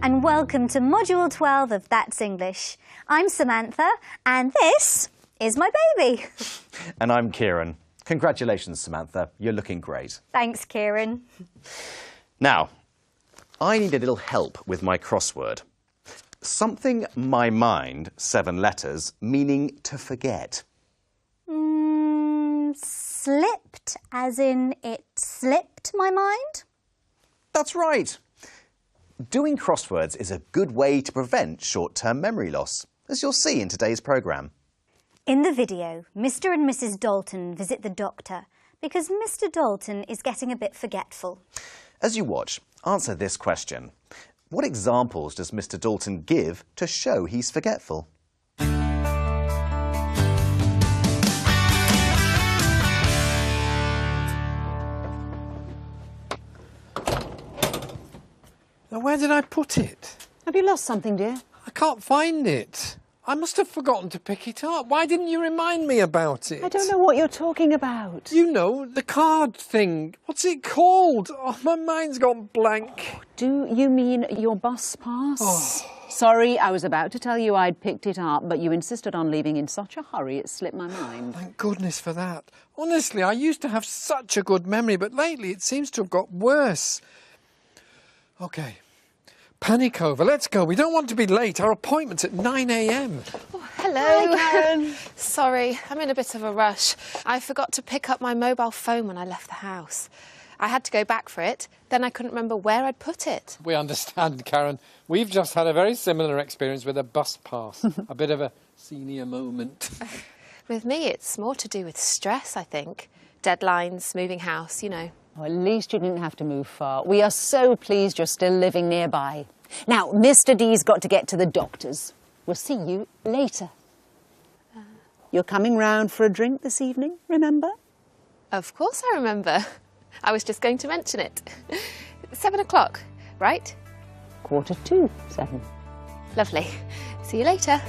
and welcome to Module 12 of That's English. I'm Samantha and this is my baby. And I'm Kieran. Congratulations, Samantha. You're looking great. Thanks, Kieran. Now, I need a little help with my crossword. Something my mind, 7 letters, meaning to forget. Slipped, as in it slipped my mind? That's right. Doing crosswords is a good way to prevent short-term memory loss, as you'll see in today's programme. In the video, Mr. and Mrs. Dalton visit the doctor because Mr. Dalton is getting a bit forgetful. As you watch, answer this question. What examples does Mr. Dalton give to show he's forgetful? Now, where did I put it? Have you lost something, dear? I can't find it. I must have forgotten to pick it up. Why didn't you remind me about it? I don't know what you're talking about. You know, the card thing. What's it called? Oh, my mind's gone blank. Do you mean your bus pass? Oh. Sorry, I was about to tell you I'd picked it up, but you insisted on leaving in such a hurry it slipped my mind. Thank goodness for that. Honestly, I used to have such a good memory, but lately it seems to have got worse. OK. Panic over. Let's go. We don't want to be late. Our appointment's at 9 a.m. Oh, hello. Hi, Karen. Sorry, I'm in a bit of a rush. I forgot to pick up my mobile phone when I left the house. I had to go back for it, then I couldn't remember where I'd put it. We understand, Karen. We've just had a very similar experience with a bus pass. A bit of a senior moment. With me, it's more to do with stress, I think. Deadlines, moving house, you know. Well, at least you didn't have to move far. We are so pleased you're still living nearby. Now, Mr. D's got to get to the doctor's. We'll see you later. You're coming round for a drink this evening, remember? Of course I remember. I was just going to mention it. 7 o'clock, right? 7:45. Lovely. See you later.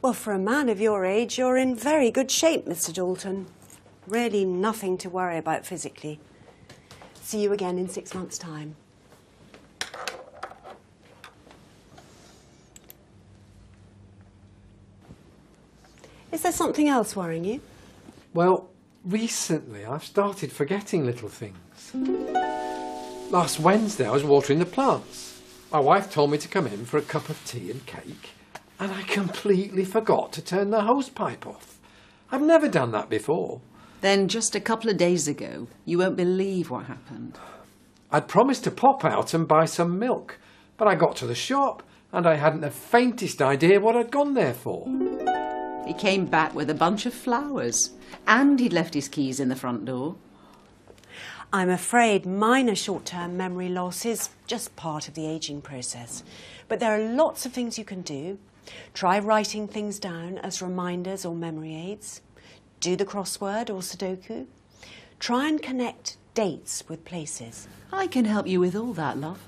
Well, for a man of your age, you're in very good shape, Mr. Dalton. Really nothing to worry about physically. See you again in 6 months' time. Is there something else worrying you? Well, recently I've started forgetting little things. Last Wednesday I was watering the plants. My wife told me to come in for a cup of tea and cake, and I completely forgot to turn the hosepipe off. I've never done that before. Then just a couple of days ago, you won't believe what happened. I'd promised to pop out and buy some milk, but I got to the shop and I hadn't the faintest idea what I'd gone there for. He came back with a bunch of flowers, and he'd left his keys in the front door. I'm afraid minor short-term memory loss is just part of the ageing process. But there are lots of things you can do. Try writing things down as reminders or memory aids. Do the crossword or Sudoku. Try and connect dates with places. I can help you with all that, love.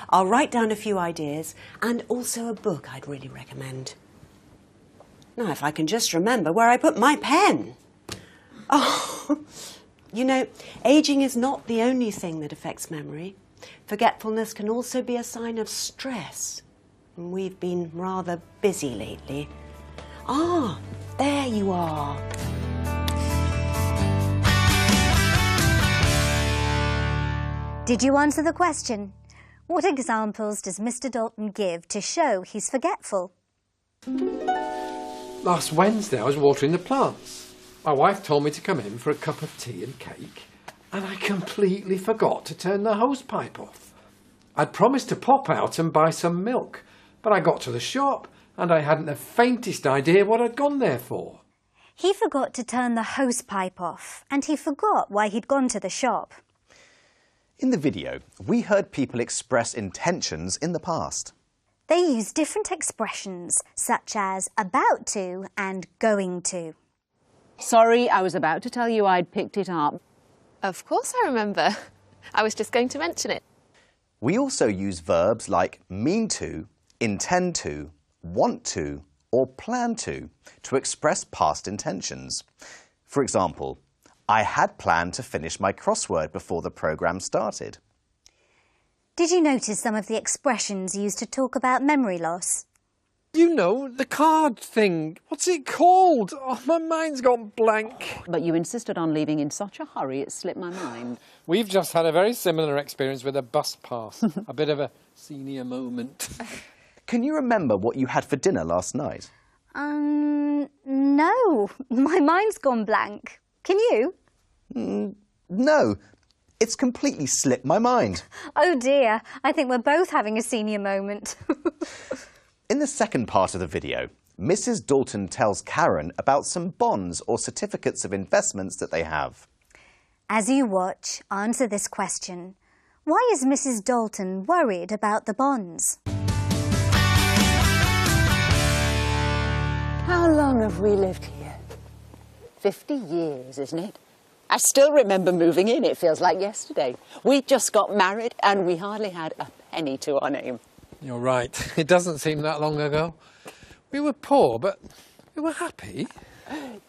I'll write down a few ideas and also a book I'd really recommend. Now, if I can just remember where I put my pen. Oh, you know, ageing is not the only thing that affects memory. Forgetfulness can also be a sign of stress. And we've been rather busy lately. Ah, there you are. Did you answer the question? What examples does Mr. Dalton give to show he's forgetful? Last Wednesday I was watering the plants. My wife told me to come in for a cup of tea and cake, and I completely forgot to turn the hosepipe off. I'd promised to pop out and buy some milk, but I got to the shop and I hadn't the faintest idea what I'd gone there for. He forgot to turn the hosepipe off, and he forgot why he'd gone to the shop. In the video, we heard people express intentions in the past. They use different expressions, such as about to and going to. Sorry, I was about to tell you I'd picked it up. Of course I remember. I was just going to mention it. We also use verbs like mean to, intend to, want to, or plan to express past intentions. For example, I had planned to finish my crossword before the programme started. Did you notice some of the expressions used to talk about memory loss? You know, the card thing. What's it called? Oh, my mind's gone blank. But you insisted on leaving in such a hurry, it slipped my mind. We've just had a very similar experience with a bus pass. A bit of a senior moment. Can you remember what you had for dinner last night? No. My mind's gone blank. Can you? No. It's completely slipped my mind. Oh dear. I think we're both having a senior moment. In the second part of the video, Mrs. Dalton tells Karen about some bonds or certificates of investments that they have. As you watch, answer this question. Why is Mrs. Dalton worried about the bonds? How long have we lived here? 50 years, isn't it? I still remember moving in. It feels like yesterday. We just got married and we hardly had a penny to our name. You're right. It doesn't seem that long ago. We were poor, but we were happy.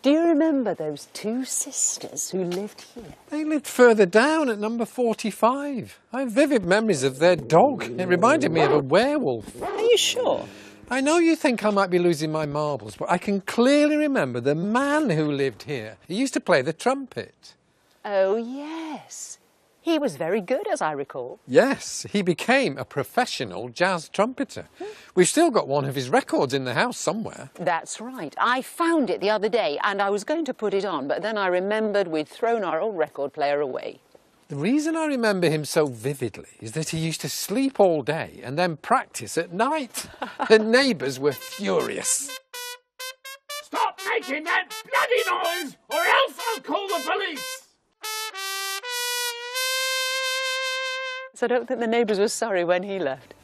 Do you remember those two sisters who lived here? They lived further down at number 45. I have vivid memories of their dog. It reminded me of a werewolf. Are you sure? I know you think I might be losing my marbles, but I can clearly remember the man who lived here. He used to play the trumpet. Oh, yes. He was very good, as I recall. Yes, he became a professional jazz trumpeter. We've still got one of his records in the house somewhere. That's right. I found it the other day and I was going to put it on, but then I remembered we'd thrown our old record player away. The reason I remember him so vividly is that he used to sleep all day and then practice at night. The neighbours were furious. Stop making that bloody noise or else I'll call the police! So I don't think the neighbours were sorry when he left.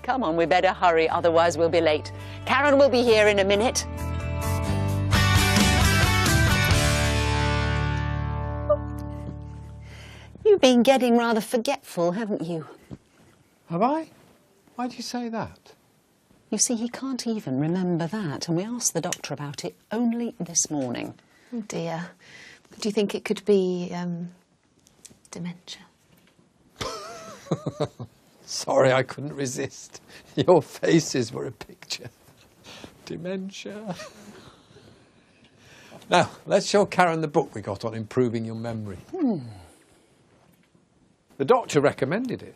Come on, we better hurry, otherwise we'll be late. Karen will be here in a minute. You've been getting rather forgetful, haven't you? Have I? Why do you say that? You see, he can't even remember that, and we asked the doctor about it only this morning. Oh dear. Do you think it could be, dementia? Sorry, I couldn't resist. Your faces were a picture. Dementia. Now, let's show Karen the book we got on improving your memory. The doctor recommended it.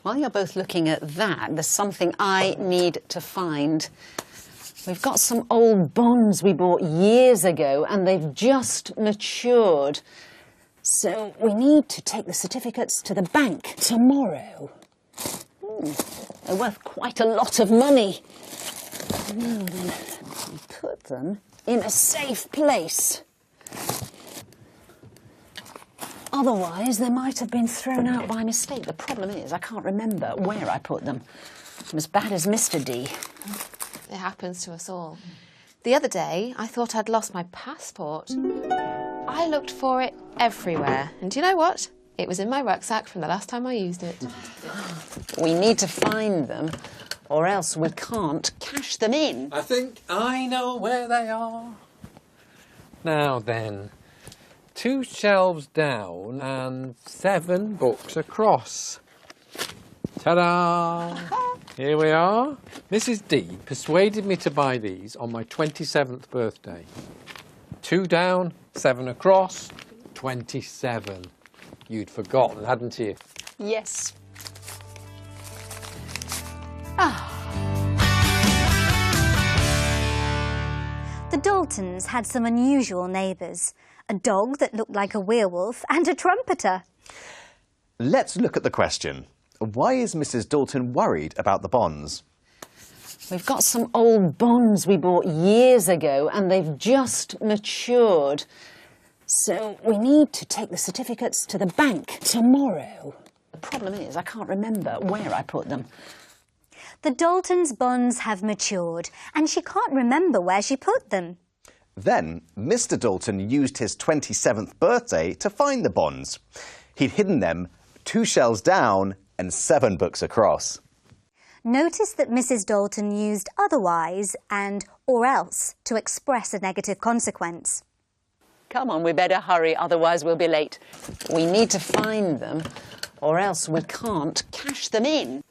While you're both looking at that, there's something I need to find. We've got some old bonds we bought years ago, and they've just matured. So we need to take the certificates to the bank tomorrow. They're worth quite a lot of money. Now then, we put them in a safe place. Otherwise, they might have been thrown out by mistake. The problem is I can't remember where I put them. I'm as bad as Mr. D. It happens to us all. The other day, I thought I'd lost my passport. I looked for it everywhere. And do you know what? It was in my rucksack from the last time I used it. We need to find them, or else we can't cash them in. I think I know where they are. Now then, 2 shelves down and 7 books across. Ta-da! Here we are. Mrs. D persuaded me to buy these on my 27th birthday. 2 down, 7 across, 27. You'd forgotten, hadn't you? Yes. The Daltons had some unusual neighbours. A dog that looked like a werewolf and a trumpeter. Let's look at the question. Why is Mrs. Dalton worried about the bonds? We've got some old bonds we bought years ago and they've just matured. So we need to take the certificates to the bank tomorrow. The problem is I can't remember where I put them. The Daltons' bonds have matured and she can't remember where she put them. Then, Mr. Dalton used his 27th birthday to find the bonds. He'd hidden them 2 shelves down and 7 books across. Notice that Mrs. Dalton used otherwise and or else to express a negative consequence. Come on, we better hurry, otherwise we'll be late. We need to find them, or else we can't cash them in.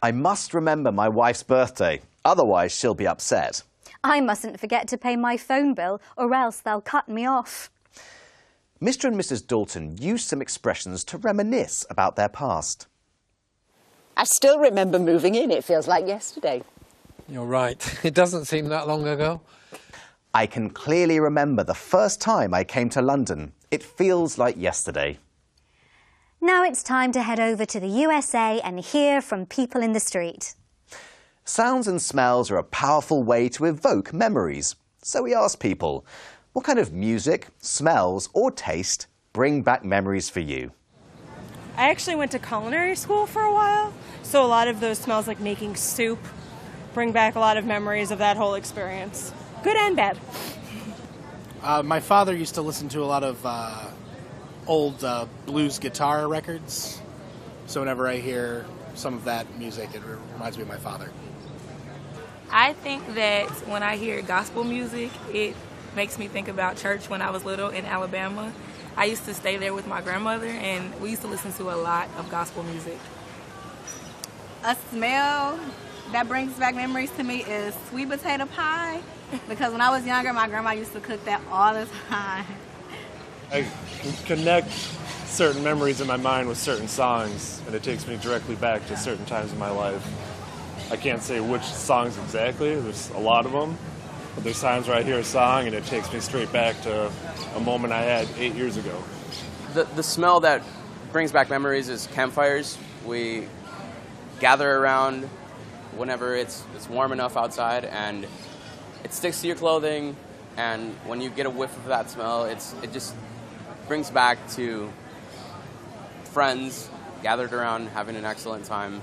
I must remember my wife's birthday, otherwise she'll be upset. I mustn't forget to pay my phone bill, or else they'll cut me off. Mr. and Mrs. Dalton used some expressions to reminisce about their past. I still remember moving in, it feels like yesterday. You're right. It doesn't seem that long ago. I can clearly remember the first time I came to London. It feels like yesterday. Now it's time to head over to the USA and hear from people in the street. Sounds and smells are a powerful way to evoke memories. So we asked people, what kind of music, smells or taste bring back memories for you? I actually went to culinary school for a while, so a lot of those smells, like making soup, bring back a lot of memories of that whole experience. Good and bad. My father used to listen to a lot of old blues guitar records, so whenever I hear some of that music, it reminds me of my father. I think that when I hear gospel music, it makes me think about church when I was little in Alabama. I used to stay there with my grandmother, and we used to listen to a lot of gospel music. A smell that brings back memories to me is sweet potato pie, because when I was younger, my grandma used to cook that all the time. I can connect certain memories in my mind with certain songs, and it takes me directly back to certain times in my life. I can't say which songs exactly, there's a lot of them, but there's times where I hear a song and it takes me straight back to a moment I had 8 years ago. The smell that brings back memories is campfires. We gather around whenever it's warm enough outside, and it sticks to your clothing, and when you get a whiff of that smell, it just brings back to friends gathered around having an excellent time.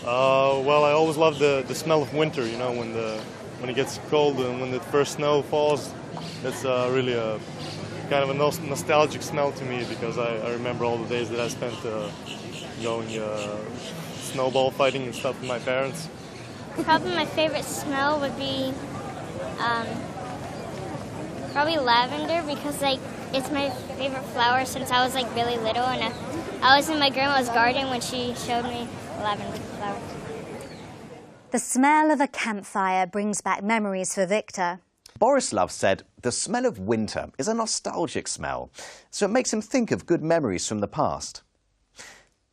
Well, I always love the smell of winter, you know, when it gets cold and when the first snow falls. It's really a kind of a nostalgic smell to me, because I remember all the days that I spent going snowball fighting and stuff with my parents. Probably my favorite smell would be probably lavender, because it's my favorite flower since I was really little, and I was in my grandma's garden when she showed me lavender flower. The smell of a campfire brings back memories for Victor. Borislav said the smell of winter is a nostalgic smell, so it makes him think of good memories from the past.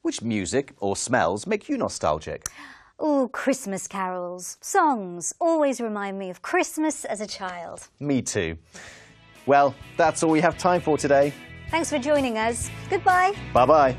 Which music or smells make you nostalgic? Oh, Christmas carols, songs always remind me of Christmas as a child. Me too. Well, that's all we have time for today. Thanks for joining us. Goodbye. Bye-bye.